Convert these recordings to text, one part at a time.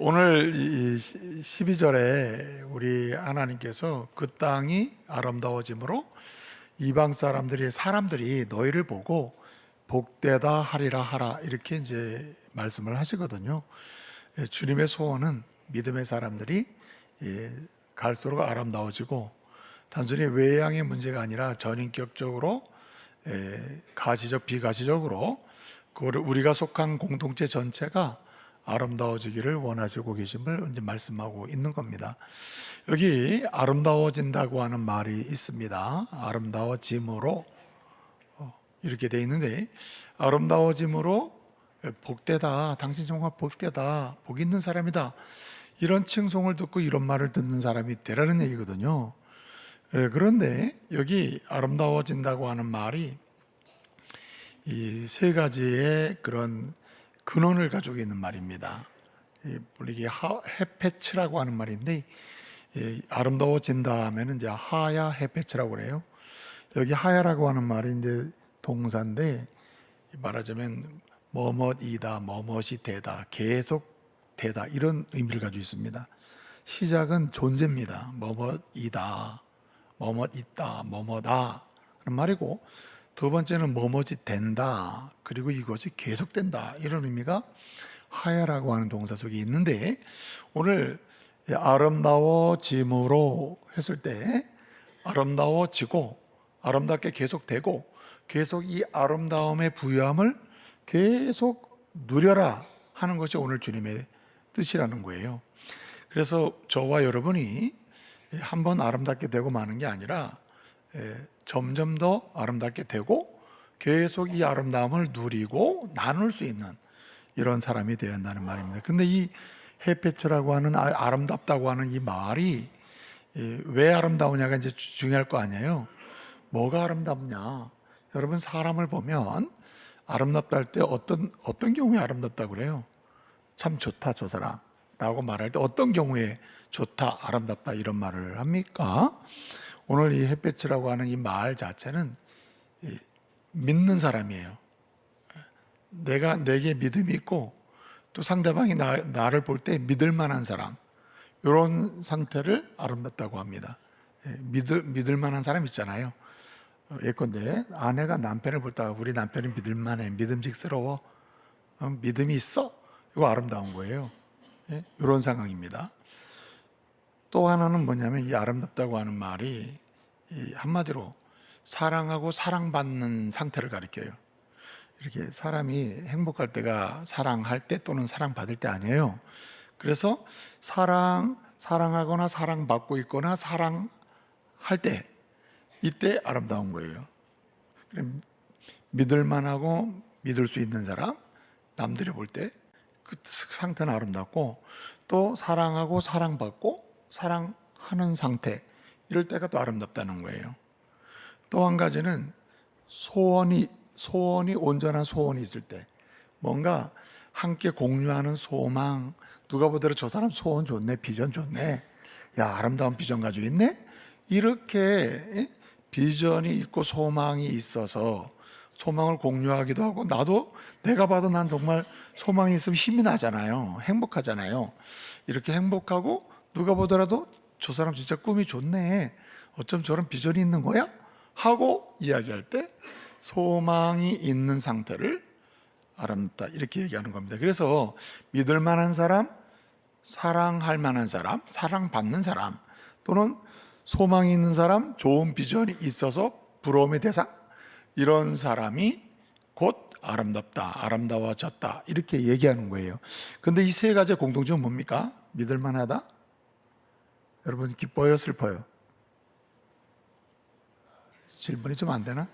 오늘 이 12절에 우리 하나님께서 그 땅이 아름다워짐으로 이방 사람들이 너희를 보고 복되다 하리라 하라 이렇게 이제 말씀을 하시거든요. 주님의 소원은 믿음의 사람들이 갈수록 아름다워지고 단순히 외양의 문제가 아니라 전인격적으로 가시적 비가시적으로 그거를 우리가 속한 공동체 전체가 아름다워지기를 원하시고 계심을 이제 말씀하고 있는 겁니다. 여기 아름다워진다고 하는 말이 있습니다. 아름다워짐으로 이렇게 돼 있는데, 아름다워짐으로 복되다, 당신 정말 복되다, 복 있는 사람이다, 이런 칭송을 듣고 이런 말을 듣는 사람이 되라는 얘기거든요. 그런데 여기 아름다워진다고 하는 말이 이 세 가지의 그런 근원을 가지고 있는 말입니다. 이게 헤페츠라고 하는 말인데, 아름다워진다 하면 이제 하야 헤페츠라고 그래요. 여기 하야라고 하는 말이 이제 동사인데, 말하자면 뭐뭇이다, 뭐뭇이 되다, 계속 되다, 이런 의미를 가지고 있습니다. 시작은 존재입니다. 뭐뭇이다, 뭐뭇 있다, 뭐뭇아 하는 말이고, 두 번째는 뭐뭇이 된다, 그리고 이것이 계속된다, 이런 의미가 하야라고 하는 동사 속에 있는데, 오늘 아름다워짐으로 했을 때 아름다워지고 아름답게 계속되고 계속 이 아름다움의 부유함을 계속 누려라 하는 것이 오늘 주님의 뜻이라는 거예요. 그래서 저와 여러분이 한번 아름답게 되고 마는 게 아니라 점점 더 아름답게 되고 계속 이 아름다움을 누리고 나눌 수 있는 이런 사람이 되어야 한다는 말입니다. 근데 이 헤페츠라고 하는 아름답다고 하는 이 말이 왜 아름다우냐가 이제 중요할 거 아니에요. 뭐가 아름답냐? 여러분, 사람을 보면 아름답다 할 때 어떤 경우에 아름답다고 그래요? 참 좋다 저 사람 라고 말할 때 어떤 경우에 좋다, 아름답다 이런 말을 합니까? 오늘 이 햇볕이라고 하는 이 말 자체는 믿는 사람이에요. 내게 믿음이 있고 또 상대방이 나를 볼 때 믿을 만한 사람, 이런 상태를 아름답다고 합니다. 믿을 만한 사람 있잖아요. 예컨대 아내가 남편을 볼 때 우리 남편이 믿을 만해, 믿음직스러워, 믿음이 있어, 이거 아름다운 거예요. 이런 상황입니다. 또 하나는 뭐냐면 이 아름답다고 하는 말이 한마디로 사랑하고 사랑받는 상태를 가리켜요. 이렇게 사람이 행복할 때가 사랑할 때 또는 사랑받을 때 아니에요. 그래서 사랑하거나 사랑받고 있거나 사랑할 때, 이때 아름다운 거예요. 믿을 만하고 믿을 수 있는 사람, 남들이 볼 때 그 상태는 아름답고, 또 사랑하고 사랑받고 사랑하는 상태, 이럴 때가 또 아름답다는 거예요. 또 한 가지는 소원이 온전한 소원이 있을 때, 뭔가 함께 공유하는 소망, 누가 보더라도 저 사람 소원 좋네, 비전 좋네, 야 아름다운 비전 가지고 있네, 이렇게 비전이 있고 소망이 있어서 소망을 공유하기도 하고, 나도 내가 봐도 난 정말 소망이 있으면 힘이 나잖아요. 행복하잖아요. 이렇게 행복하고 누가 보더라도 저 사람 진짜 꿈이 좋네, 어쩜 저런 비전이 있는 거야? 하고 이야기할 때 소망이 있는 상태를 아름답다, 이렇게 얘기하는 겁니다. 그래서 믿을 만한 사람, 사랑할 만한 사람, 사랑받는 사람, 또는 소망이 있는 사람, 좋은 비전이 있어서 부러움의 대상, 이런 사람이 곧 아름답다, 아름다워졌다, 이렇게 얘기하는 거예요. 근데 이 세 가지의 공통점은 뭡니까? 믿을 만하다? 여러분 기뻐요, 슬퍼요? 질문이 좀 안 되나?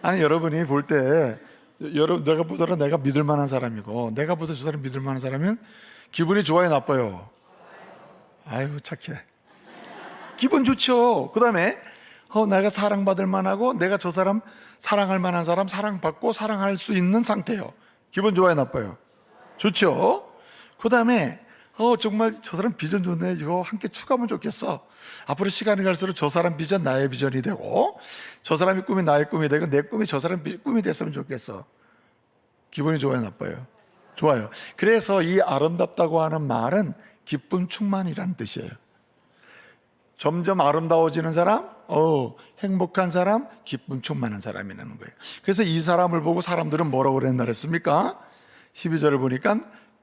아니, 여러분이 볼 때 내가 보더라 내가 믿을 만한 사람이고 내가 보더라 저 사람 믿을 만한 사람이면 기분이 좋아요, 나빠요? 아이고 착해. 기분 좋죠. 그 다음에 내가 사랑받을 만하고 내가 저 사람 사랑할 만한 사람, 사랑받고 사랑할 수 있는 상태예요. 기분 좋아요, 나빠요? 좋죠. 그 다음에 정말 저 사람 비전 좋네, 이거 함께 추가하면 좋겠어. 앞으로 시간이 갈수록 저 사람 비전 나의 비전이 되고 저 사람의 꿈이 나의 꿈이 되고 내 꿈이 저 사람 꿈이 됐으면 좋겠어. 기분이 좋아요, 나빠요? 좋아요. 그래서 이 아름답다고 하는 말은 기쁨 충만이라는 뜻이에요. 점점 아름다워지는 사람, 행복한 사람, 기쁨 충만한 사람이라는 거예요. 그래서 이 사람을 보고 사람들은 뭐라고 그랬나 그랬습니까? 12절을 보니까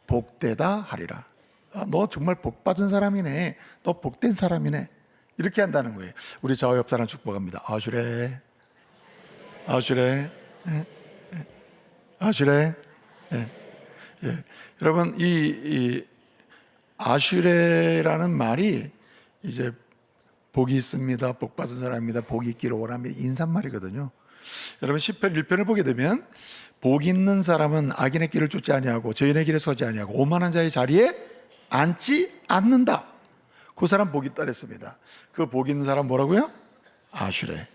복되다 하리라. 너 정말 복받은 사람이네. 너 복된 사람이네. 이렇게 한다는 거예요. 우리 좌우 옆 사람 축복합니다. 아슈레, 아슈레, 아슈레. 여러분, 이 아슈레라는 말이 이제 복이 있습니다, 복 받은 사람입니다, 복이 있기를 원합니다, 인사말이거든요. 여러분, 시편 1편을 보게 되면 복 있는 사람은 악인의 길을 쫓지 아니하고 죄인의 길에 서지 아니하고 오만한 자의 자리에 앉지 않는다. 그 사람 복이 있다 그랬습니다. 그 복 있는 사람 뭐라고요? 아슈레.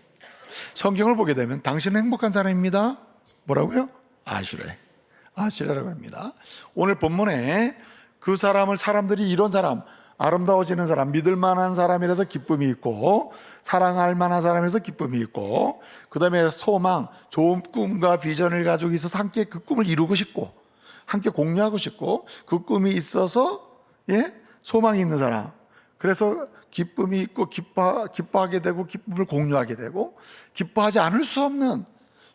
성경을 보게 되면 당신은 행복한 사람입니다. 뭐라고요? 아슈레. 아슈레라고 합니다. 오늘 본문에 그 사람을 사람들이 이런 사람, 아름다워지는 사람, 믿을 만한 사람이라서 기쁨이 있고, 사랑할 만한 사람이라서 기쁨이 있고, 그 다음에 소망, 좋은 꿈과 비전을 가지고 있어서 함께 그 꿈을 이루고 싶고, 함께 공유하고 싶고, 그 꿈이 있어서 소망이 있는 사람, 그래서 기쁨이 있고 기뻐하게 되고 기쁨을 공유하게 되고, 기뻐하지 않을 수 없는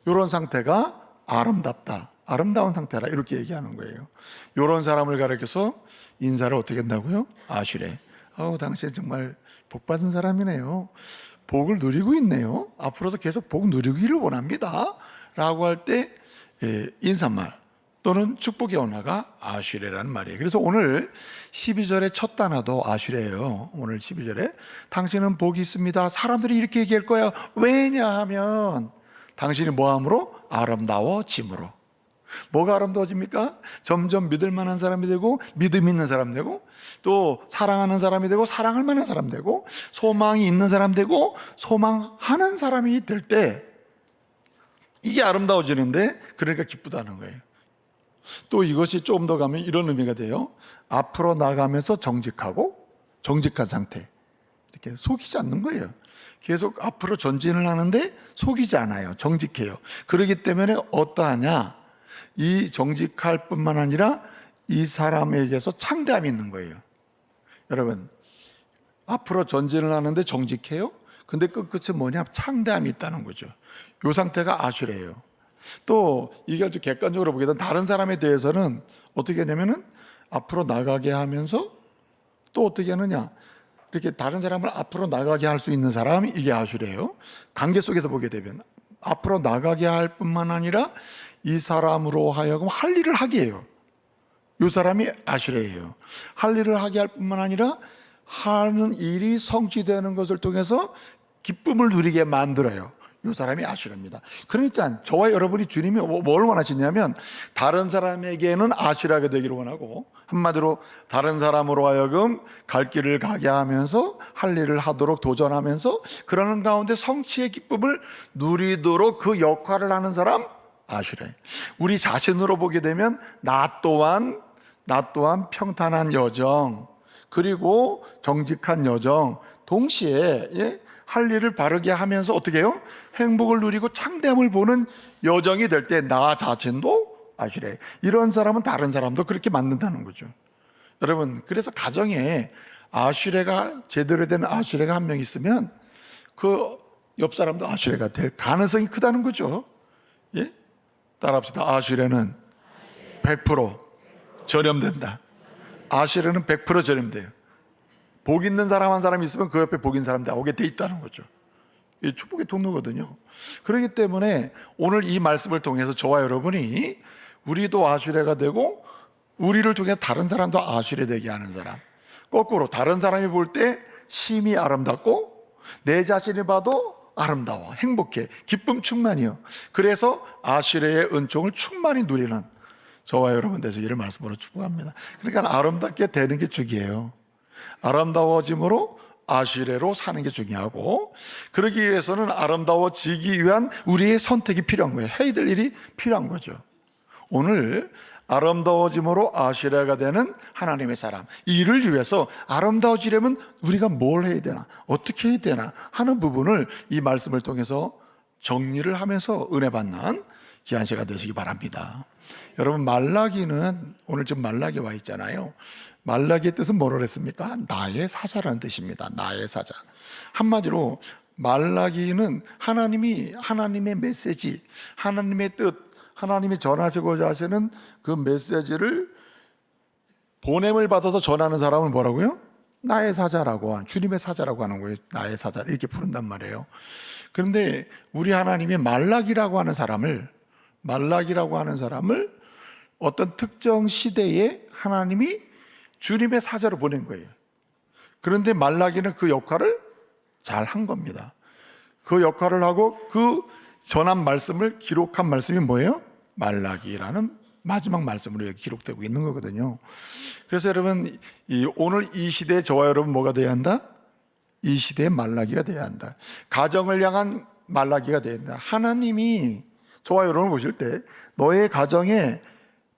이런 상태가 아름답다, 아름다운 상태라, 이렇게 얘기하는 거예요. 이런 사람을 가리켜서 인사를 어떻게 한다고요? 아슈레. 당신 정말 복받은 사람이네요. 복을 누리고 있네요. 앞으로도 계속 복 누리기를 원합니다. 라고 할 때 인사말 또는 축복의 언어가 아슈레라는 말이에요. 그래서 오늘 12절의 첫 단어도 아슈레예요. 오늘 12절에 당신은 복이 있습니다. 사람들이 이렇게 얘기할 거야. 왜냐하면 당신이 뭐함으로? 아름다워짐으로. 뭐가 아름다워집니까? 점점 믿을 만한 사람이 되고, 믿음 있는 사람 되고, 또 사랑하는 사람이 되고, 사랑할 만한 사람 되고, 소망이 있는 사람 되고, 소망하는 사람이 될 때 이게 아름다워지는데, 그러니까 기쁘다는 거예요. 또 이것이 조금 더 가면 이런 의미가 돼요. 앞으로 나가면서 정직하고, 정직한 상태, 이렇게 속이지 않는 거예요. 계속 앞으로 전진을 하는데 속이지 않아요. 정직해요. 그렇기 때문에 어떠하냐? 이 정직할 뿐만 아니라 이 사람에게서 창대함이 있는 거예요. 여러분, 앞으로 전진을 하는데 정직해요? 근데 끝끝은 뭐냐? 창대함이 있다는 거죠. 이 상태가 아슈레예요. 또 이게 아주 객관적으로 보게 되면 다른 사람에 대해서는 어떻게 하냐면은 앞으로 나가게 하면서 또 어떻게 하느냐? 이렇게 다른 사람을 앞으로 나가게 할 수 있는 사람이 이게 아슈레예요. 관계 속에서 보게 되면 앞으로 나가게 할 뿐만 아니라 이 사람으로 하여금 할 일을 하게 해요. 이 사람이 아슈레예요. 할 일을 하게 할 뿐만 아니라 하는 일이 성취되는 것을 통해서 기쁨을 누리게 만들어요. 이 사람이 아슈레입니다. 그러니까 저와 여러분이 주님이 뭘 원하시냐면 다른 사람에게는 아슈레가 되기를 원하고, 한마디로 다른 사람으로 하여금 갈 길을 가게 하면서 할 일을 하도록 도전하면서 그러는 가운데 성취의 기쁨을 누리도록 그 역할을 하는 사람, 아슈레. 우리 자신으로 보게 되면 나 또한 평탄한 여정, 그리고 정직한 여정, 동시에 할 일을 바르게 하면서 어떻게 해요? 행복을 누리고 창대함을 보는 여정이 될 때 나 자신도 아슈레. 이런 사람은 다른 사람도 그렇게 만든다는 거죠. 여러분, 그래서 가정에 아슈레가 제대로 된 아슈레가 한 명 있으면 그 옆 사람도 아슈레가 될 가능성이 크다는 거죠. 예? 따라합시다. 아슈레는 100% 전염된다. 아슈레는 100% 전염돼요. 복 있는 사람 한 사람이 있으면 그 옆에 복 있는 사람 나오게 돼 있다는 거죠. 이 축복의 통로거든요. 그렇기 때문에 오늘 이 말씀을 통해서 저와 여러분이 우리도 아슈레가 되고, 우리를 통해 다른 사람도 아슈레 되게 하는 사람, 거꾸로 다른 사람이 볼 때 심히 아름답고 내 자신이 봐도 아름다워, 행복해, 기쁨 충만이요. 그래서 아슈레의 은총을 충만히 누리는 저와 여러분 되시기를 말씀으로 축복합니다. 그러니까 아름답게 되는 게 중요해요. 아름다워짐으로 아슈레로 사는 게 중요하고, 그러기 위해서는 아름다워지기 위한 우리의 선택이 필요한 거예요. 해야 될 일이 필요한 거죠. 오늘 아름다워짐으로 아슈레가 되는 하나님의 사람, 이를 위해서 아름다워지려면 우리가 뭘 해야 되나, 어떻게 해야 되나 하는 부분을 이 말씀을 통해서 정리를 하면서 은혜 받는 귀한 시간 되시기 바랍니다. 여러분, 말라기는 오늘 지금 말라기에 와 있잖아요. 말라기의 뜻은 뭐라 그랬습니까? 나의 사자라는 뜻입니다. 나의 사자. 한마디로 말라기는 하나님의 메시지, 하나님의 뜻, 하나님이 전하시고자 하시는 그 메시지를 보냄을 받아서 전하는 사람을 뭐라고요? 나의 사자라고, 주님의 사자라고 하는 거예요. 나의 사자 이렇게 부른단 말이에요. 그런데 우리 하나님이 말라기라고 하는 사람을 어떤 특정 시대에 하나님이 주님의 사자로 보낸 거예요. 그런데 말라기는 그 역할을 잘 한 겁니다. 그 역할을 하고 그 전한 말씀을 기록한 말씀이 뭐예요? 말라기라는 마지막 말씀으로 기록되고 있는 거거든요. 그래서 여러분, 오늘 이 시대에 저와 여러분 뭐가 돼야 한다? 이 시대의 말라기가 돼야 한다. 가정을 향한 말라기가 돼야 한다. 하나님이 저와 여러분을 보실 때 너의 가정에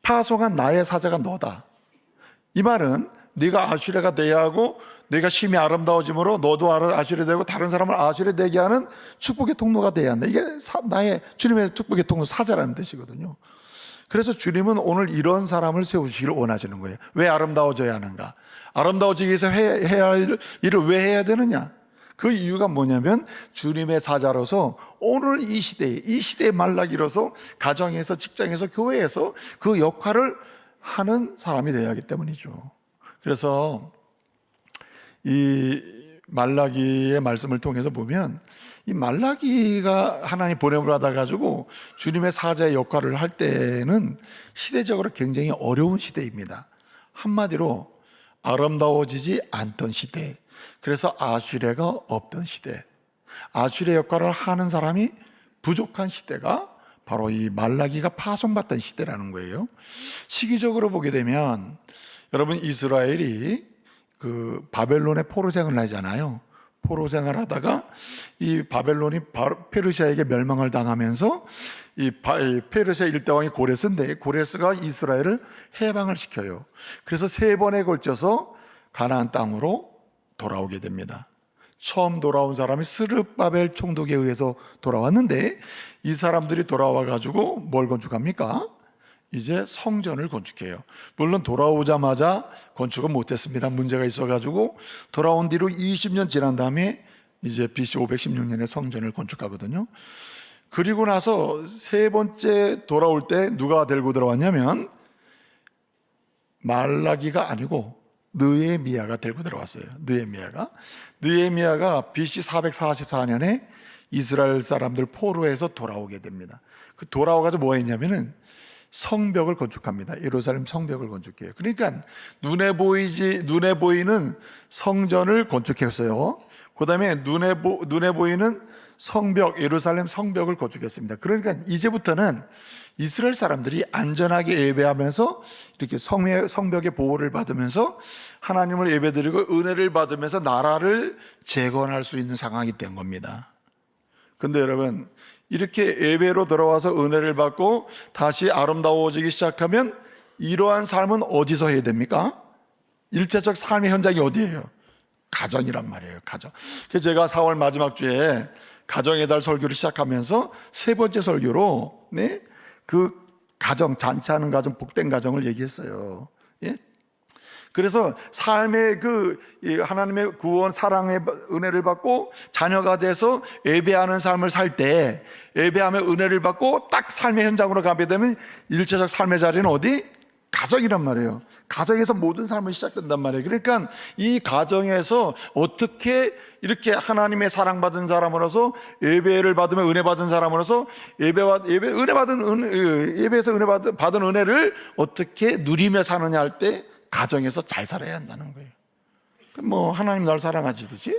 파송한 나의 사자가 너다. 이 말은 네가 아수레가 돼야 하고 네가 심히 아름다워짐으로 너도 아수레 되고 다른 사람을 아수레 되게 하는 축복의 통로가 돼야 한다. 이게 나의 주님의 축복의 통로, 사자라는 뜻이거든요. 그래서 주님은 오늘 이런 사람을 세우시기를 원하시는 거예요. 왜 아름다워져야 하는가? 아름다워지기 위해서 해야 할 일을 왜 해야 되느냐? 그 이유가 뭐냐면 주님의 사자로서 오늘 이 시대의 말라기로서 가정에서, 직장에서, 교회에서 그 역할을 하는 사람이 되어야 하기 때문이죠. 그래서 이 말라기의 말씀을 통해서 보면 이 말라기가 하나님 보냄을 받아가지고 주님의 사자의 역할을 할 때는 시대적으로 굉장히 어려운 시대입니다. 한마디로 아름다워지지 않던 시대, 그래서 아수레가 없던 시대, 아수레 역할을 하는 사람이 부족한 시대가 바로 이 말라기가 파송받던 시대라는 거예요. 시기적으로 보게 되면 여러분, 이스라엘이 그 바벨론의 포로 생활을 하잖아요. 포로 생활하다가 이 바벨론이 페르시아에게 멸망을 당하면서 이 페르시아 일대왕이 고레스인데 고레스가 이스라엘을 해방을 시켜요. 그래서 3번에 걸쳐서 가나안 땅으로 돌아오게 됩니다. 처음 돌아온 사람이 스룹바벨 총독에 의해서 돌아왔는데 이 사람들이 돌아와 가지고 뭘 건축합니까? 이제 성전을 건축해요. 물론 돌아오자마자 건축은 못했습니다. 문제가 있어가지고 돌아온 뒤로 20년 지난 다음에 이제 BC 516년에 성전을 건축하거든요. 그리고 나서 3번째 돌아올 때 누가 들고 들어왔냐면 말라기가 아니고 느헤미야가 들고 들어왔어요. 느헤미야가 BC 444년에 이스라엘 사람들 포로에서 돌아오게 됩니다. 그 돌아와가지고 뭐 했냐면은 성벽을 건축합니다. 예루살렘 성벽을 건축해요. 그러니까 눈에 보이는 성전을 건축했어요. 그 다음에 눈에 보이는 성벽, 예루살렘 성벽을 건축했습니다. 그러니까 이제부터는 이스라엘 사람들이 안전하게 예배하면서 이렇게 성벽의 보호를 받으면서 하나님을 예배드리고 은혜를 받으면서 나라를 재건할 수 있는 상황이 된 겁니다. 근데 여러분, 이렇게 예배로 들어와서 은혜를 받고 다시 아름다워지기 시작하면 이러한 삶은 어디서 해야 됩니까? 일차적 삶의 현장이 어디예요? 가정이란 말이에요. 가정. 그래서 제가 4월 마지막 주에 가정의 달 설교를 시작하면서 3번째 설교로 그 가정, 잔치하는 가정, 복된 가정을 얘기했어요. 예? 그래서 삶의 그 하나님의 구원, 사랑의 은혜를 받고 자녀가 돼서 예배하는 삶을 살 때, 예배하며 은혜를 받고 딱 삶의 현장으로 가게 되면 일차적 삶의 자리는 어디? 가정이란 말이에요. 가정에서 모든 삶이 시작된단 말이에요. 그러니까 이 가정에서 어떻게 이렇게 하나님의 사랑받은 사람으로서 예배를 받으며 은혜 받은 사람으로서 예배에서 은혜 받은 은혜를 어떻게 누리며 사느냐 할 때 가정에서 잘 살아야 한다는 거예요. 뭐 하나님 날 사랑하시듯이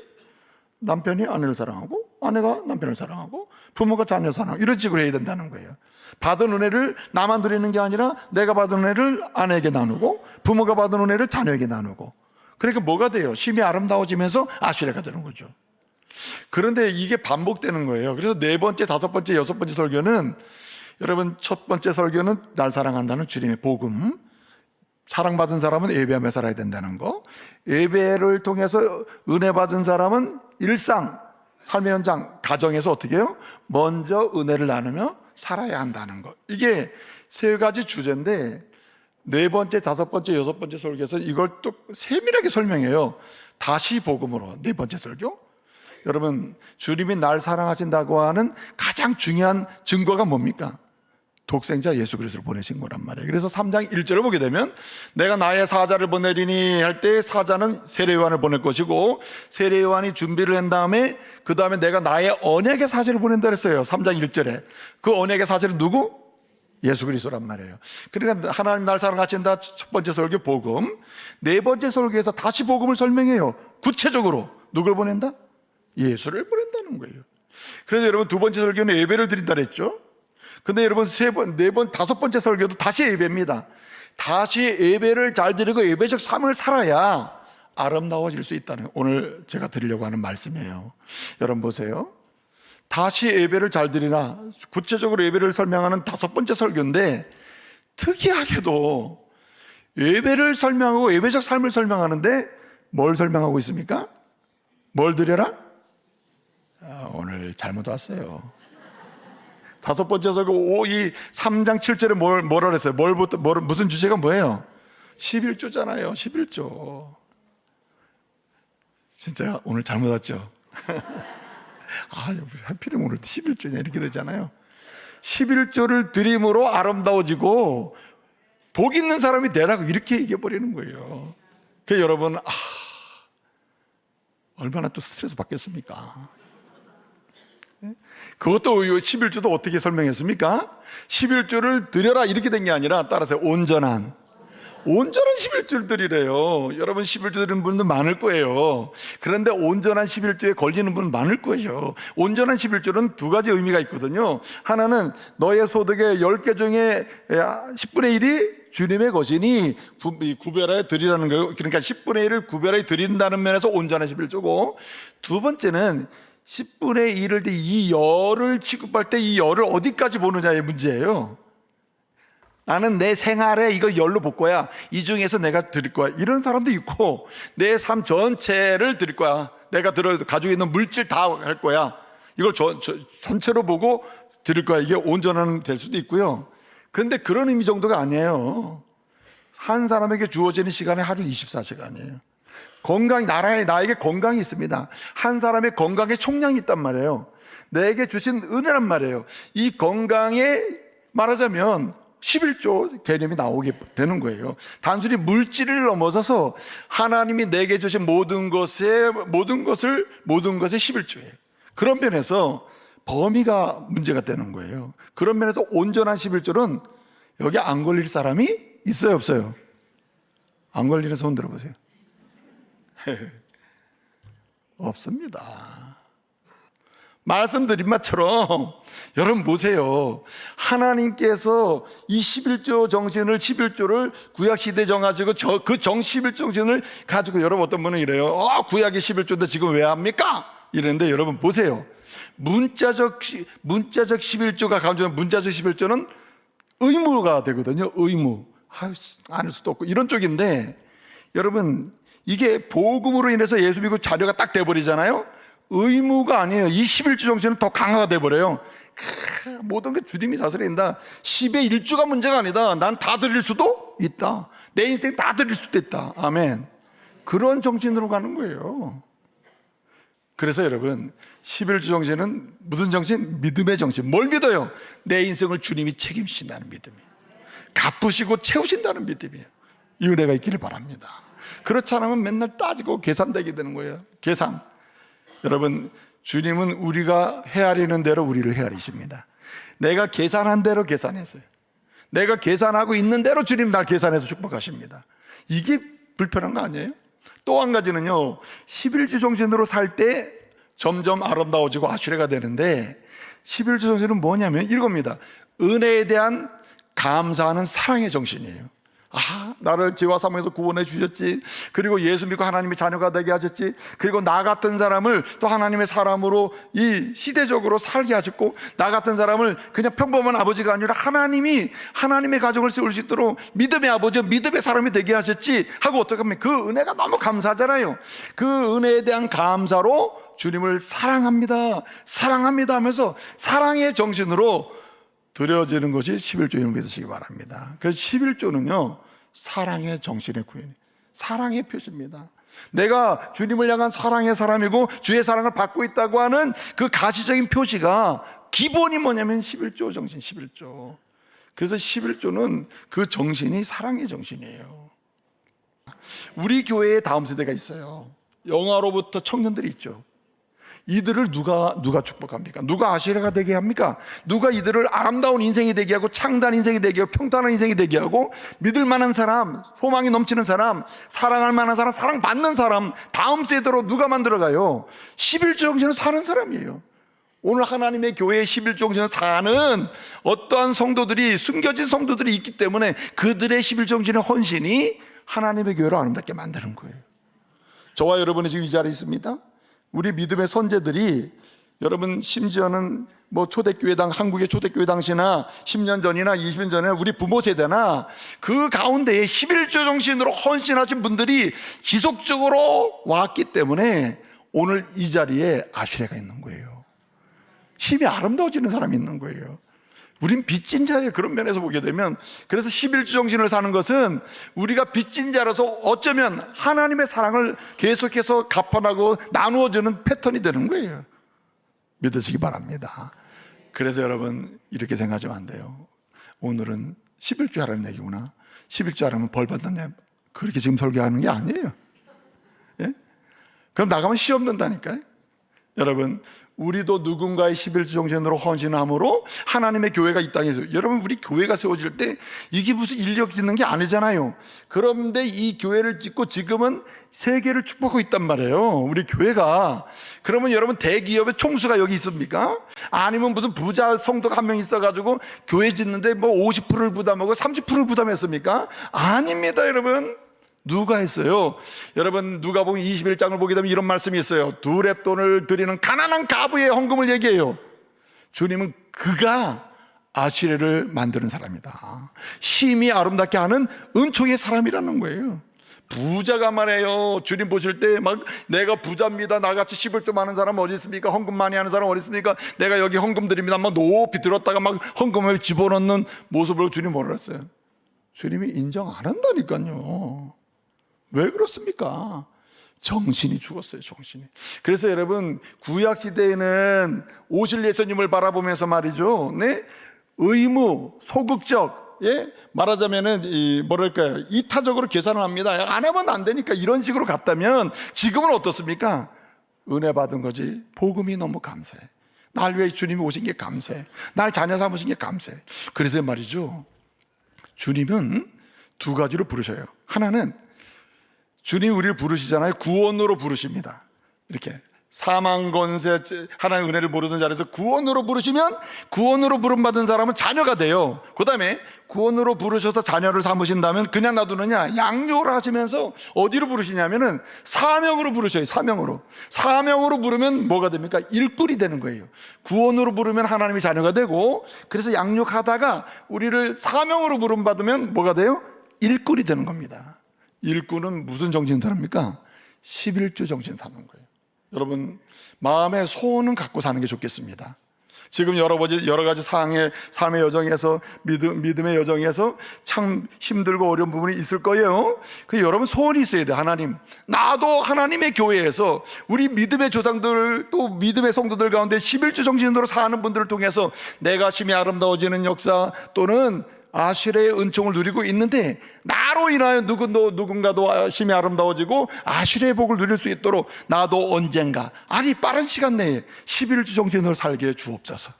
남편이 아내를 사랑하고 아내가 남편을 사랑하고 부모가 자녀 사랑하고 이런 식으로 해야 된다는 거예요. 받은 은혜를 나만 누리는 게 아니라 내가 받은 은혜를 아내에게 나누고 부모가 받은 은혜를 자녀에게 나누고, 그러니까 뭐가 돼요? 심히 아름다워지면서 아수레가 되는 거죠. 그런데 이게 반복되는 거예요. 그래서 4번째, 5번째, 6번째 설교는 여러분, 첫 번째 설교는 날 사랑한다는 주님의 복음, 사랑받은 사람은 예배하며 살아야 된다는 거, 예배를 통해서 은혜 받은 사람은 일상, 삶의 현장, 가정에서 어떻게 해요? 먼저 은혜를 나누며 살아야 한다는 거. 이게 3가지 주제인데 네 번째, 다섯 번째, 여섯 번째 설교에서 이걸 또 세밀하게 설명해요. 다시 복음으로. 네 번째 설교. 여러분, 주님이 날 사랑하신다고 하는 가장 중요한 증거가 뭡니까? 독생자 예수 그리스도를 보내신 거란 말이에요. 그래서 3장 1절을 보게 되면 내가 나의 사자를 보내리니 할 때 사자는 세례 요한을 보낼 것이고 세례 요한이 준비를 한 다음에 그 다음에 내가 나의 언약의 사자를 보낸다 그랬어요. 3장 1절에. 그 언약의 사자는 누구? 예수 그리스도란 말이에요. 그러니까 하나님 날 사랑하신다 첫 번째 설교 복음, 네 번째 설교에서 다시 복음을 설명해요. 구체적으로 누굴 보낸다? 예수를 보낸다는 거예요. 그래서 여러분 두 번째 설교는 예배를 드린다 그랬죠. 근데 여러분 세 번, 네 번, 다섯 번째 설교도 다시 예배입니다. 다시 예배를 잘 드리고 예배적 삶을 살아야 아름다워질 수 있다는 오늘 제가 드리려고 하는 말씀이에요. 여러분 보세요. 다시 예배를 잘 드리나 구체적으로 예배를 설명하는 다섯 번째 설교인데 특이하게도 예배를 설명하고 예배적 삶을 설명하는데 뭘 설명하고 있습니까? 뭘 드려라? 오늘 잘못 왔어요. 다섯 번째 설교 이 3장 7절에 뭐라 그랬어요? 무슨 주제가 뭐예요? 11조잖아요. 11조. 진짜 오늘 잘못 왔죠? 하필이면 오늘 11조냐 이렇게 되잖아요. 11조를 드림으로 아름다워지고 복 있는 사람이 되라고 이렇게 얘기해버리는 거예요. 그래서 여러분 얼마나 또 스트레스 받겠습니까? 그것도 11조도 어떻게 설명했습니까? 11조를 드려라 이렇게 된 게 아니라 따라서 온전한 11조를 드리래요. 여러분 11조 드리는 분도 많을 거예요. 그런데 온전한 11조에 걸리는 분은 많을 거예요. 온전한 11조는 두 가지 의미가 있거든요. 하나는 너의 소득의 10개 중에 10분의 1이 주님의 것이니 구별하여 드리라는 거예요. 그러니까 10분의 1을 구별하여 드린다는 면에서 온전한 11조고, 두 번째는 10분의 1을 이 열을 취급할 때 이 열을 어디까지 보느냐의 문제예요. 나는 내 생활에 이거 열로 볼 거야. 이 중에서 내가 드릴 거야. 이런 사람도 있고, 내 삶 전체를 드릴 거야. 내가 가지고 있는 물질 다 할 거야. 이걸 전체로 보고 드릴 거야. 이게 온전한 될 수도 있고요. 그런데 그런 의미 정도가 아니에요. 한 사람에게 주어지는 시간이 하루 24시간이에요. 나에게 건강이 있습니다. 한 사람의 건강에 총량이 있단 말이에요. 내게 주신 은혜란 말이에요. 이 건강에 말하자면 11조 개념이 나오게 되는 거예요. 단순히 물질을 넘어서서 하나님이 내게 주신 모든 것의 11조예요. 그런 면에서 범위가 문제가 되는 거예요. 그런 면에서 온전한 11조는 여기 안 걸릴 사람이 있어요, 없어요? 안 걸리는 손 들어보세요. 없습니다. 말씀드린 것처럼 여러분 보세요. 하나님께서 이 11조 정신을 11조를 구약시대에 정하시고 그 11조 정신을 가지고 여러분 어떤 분은 이래요. 구약이 11조인데 지금 왜 합니까? 이랬는데 여러분 보세요. 문자적 11조가 강조한 문자적 11조는 의무가 되거든요. 의무. 안 할 수도 없고 이런 쪽인데 여러분 이게 복음으로 인해서 예수 믿고 자료가 딱 돼버리잖아요. 의무가 아니에요. 이 11조 정신은 더 강화가 돼버려요. 모든 게 주님이 다스린다. 10의 1조가 문제가 아니다. 난 다 드릴 수도 있다. 내 인생 다 드릴 수도 있다. 아멘. 그런 정신으로 가는 거예요. 그래서 여러분 11조 정신은 무슨 정신? 믿음의 정신. 뭘 믿어요? 내 인생을 주님이 책임진다는 믿음이에요. 갚으시고 채우신다는 믿음이에요. 이 은혜가 있기를 바랍니다. 그렇지 않으면 맨날 따지고 계산되게 되는 거예요. 계산. 여러분 주님은 우리가 헤아리는 대로 우리를 헤아리십니다. 내가 계산한 대로 계산했어요. 내가 계산하고 있는 대로 주님 날 계산해서 축복하십니다. 이게 불편한 거 아니에요? 또 한 가지는요, 11조 정신으로 살 때 점점 아름다워지고 아슈레가 되는데 11조 정신은 뭐냐면 이겁니다. 은혜에 대한 감사하는 사랑의 정신이에요. 나를 죄와 사망에서 구원해 주셨지. 그리고 예수 믿고 하나님의 자녀가 되게 하셨지. 그리고 나 같은 사람을 또 하나님의 사람으로 이 시대적으로 살게 하셨고, 나 같은 사람을 그냥 평범한 아버지가 아니라 하나님이 하나님의 가정을 세울 수 있도록 믿음의 아버지, 믿음의 사람이 되게 하셨지 하고 어떻게 하면 그 은혜가 너무 감사하잖아요. 그 은혜에 대한 감사로 주님을 사랑합니다 하면서 사랑의 정신으로 드려지는 것이 11조임을 믿으시기 바랍니다. 그래서 11조는요 사랑의 정신의 구현이, 사랑의 표시입니다. 내가 주님을 향한 사랑의 사람이고 주의 사랑을 받고 있다고 하는 그 가시적인 표시가 기본이 뭐냐면 11조 정신, 11조. 그래서 11조는 그 정신이 사랑의 정신이에요. 우리 교회에 다음 세대가 있어요. 영아로부터 청년들이 있죠. 이들을 누가 축복합니까? 누가 아시라가 되게 합니까? 누가 이들을 아름다운 인생이 되게 하고 창대한 인생이 되게 하고 평탄한 인생이 되게 하고 믿을 만한 사람, 소망이 넘치는 사람, 사랑할 만한 사람, 사랑받는 사람, 다음 세대로 누가 만들어가요? 11조 정신을 사는 사람이에요. 오늘 하나님의 교회의 11조 정신을 사는 어떠한 성도들이, 숨겨진 성도들이 있기 때문에 그들의 11조 정신의 헌신이 하나님의 교회를 아름답게 만드는 거예요. 저와 여러분이 지금 이 자리에 있습니다. 우리 믿음의 선제들이, 여러분 심지어는 초대교회당, 한국의 초대교회 당시나 10년 전이나 20년 전에 우리 부모 세대나 그 가운데에 11조 정신으로 헌신하신 분들이 지속적으로 왔기 때문에 오늘 이 자리에 아시레가 있는 거예요. 힘이 아름다워지는 사람이 있는 거예요. 우린 빚진 자예요. 그런 면에서 보게 되면. 그래서 11조 정신을 사는 것은 우리가 빚진 자라서 어쩌면 하나님의 사랑을 계속해서 갚아나고 나누어주는 패턴이 되는 거예요. 믿으시기 바랍니다. 그래서 여러분 이렇게 생각하시면 안 돼요. 오늘은 11조 하라는 얘기구나, 11조 하라면 벌 받았네, 그렇게 지금 설교하는 게 아니에요. 예? 그럼 나가면 시험 든다니까요. 여러분, 우리도 누군가의 11조 정신으로 헌신함으로 하나님의 교회가 이 땅에 있어요. 여러분, 우리 교회가 세워질 때 이게 무슨 인력 짓는 게 아니잖아요. 그런데 이 교회를 짓고 지금은 세계를 축복하고 있단 말이에요, 우리 교회가. 그러면 여러분, 대기업의 총수가 여기 있습니까? 아니면 무슨 부자 성도가 한 명 있어가지고 교회 짓는데 50%를 부담하고 30%를 부담했습니까? 아닙니다, 여러분. 누가 했어요? 여러분, 누가복음 21장을 보게 되면 이런 말씀이 있어요. 두 렙돈을 드리는 가난한 가부의 헌금을 얘기해요. 주님은 그가 아시레를 만드는 사람이다. 심히 아름답게 하는 은총의 사람이라는 거예요. 부자가 말해요. 주님 보실 때 막, 내가 부자입니다, 나같이 11조 많은 사람 어디 있습니까? 헌금 많이 하는 사람 어디 있습니까? 내가 여기 헌금 드립니다, 막 높이 들었다가 막 헌금을 집어넣는 모습을 주님 뭐라 했어요? 주님이 인정 안 한다니까요. 왜 그렇습니까? 정신이 죽었어요, 정신이. 그래서 여러분, 구약시대에는 오실 예수님을 바라보면서 말이죠, 네? 의무, 소극적, 예? 말하자면은 뭐랄까요, 이타적으로 계산을 합니다. 안 하면 안 되니까 이런 식으로 갔다면, 지금은 어떻습니까? 은혜 받은 거지. 복음이 너무 감사해. 날 위해 주님이 오신 게 감사해. 날 자녀 삼으신 게 감사해. 그래서 말이죠, 주님은 두 가지로 부르셔요. 하나는 주님 우리를 부르시잖아요. 구원으로 부르십니다. 이렇게 사망 권세, 하나님의 은혜를 모르는 자리에서 구원으로 부르시면, 구원으로 부름받은 사람은 자녀가 돼요. 그 다음에 구원으로 부르셔서 자녀를 삼으신다면 그냥 놔두느냐, 양육을 하시면서 어디로 부르시냐면은 사명으로 부르셔요. 사명으로 부르면 뭐가 됩니까? 일꾼이 되는 거예요. 구원으로 부르면 하나님의 자녀가 되고, 그래서 양육하다가 우리를 사명으로 부름받으면 뭐가 돼요? 일꾼이 되는 겁니다. 일꾼은 무슨 정신 사랍니까? 11조 정신 사는 거예요. 여러분, 마음의 소원은 갖고 사는 게 좋겠습니다. 지금 여러 가지 삶의 여정에서, 믿음의 여정에서 참 힘들고 어려운 부분이 있을 거예요. 그 여러분, 소원이 있어야 돼. 하나님, 나도 하나님의 교회에서 우리 믿음의 조상들, 또 믿음의 성도들 가운데 11조 정신으로 사는 분들을 통해서 내가 심히 아름다워지는 역사, 또는 아시레의 은총을 누리고 있는데, 나로 인하여 누군가도 심히 아름다워지고 아시레의 복을 누릴 수 있도록 나도 언젠가, 아니 빠른 시간 내에 11조 정신으로 살게 주옵소서.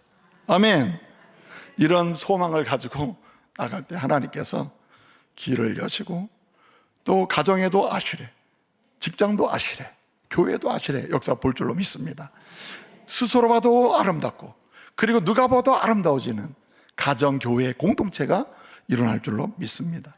아멘. 이런 소망을 가지고 나갈 때 하나님께서 길을 여시고, 또 가정에도 아시레, 직장도 아시레, 교회도 아시레 역사 볼 줄로 믿습니다. 스스로 봐도 아름답고, 그리고 누가 봐도 아름다워지는 가정, 교회, 공동체가 일어날 줄로 믿습니다.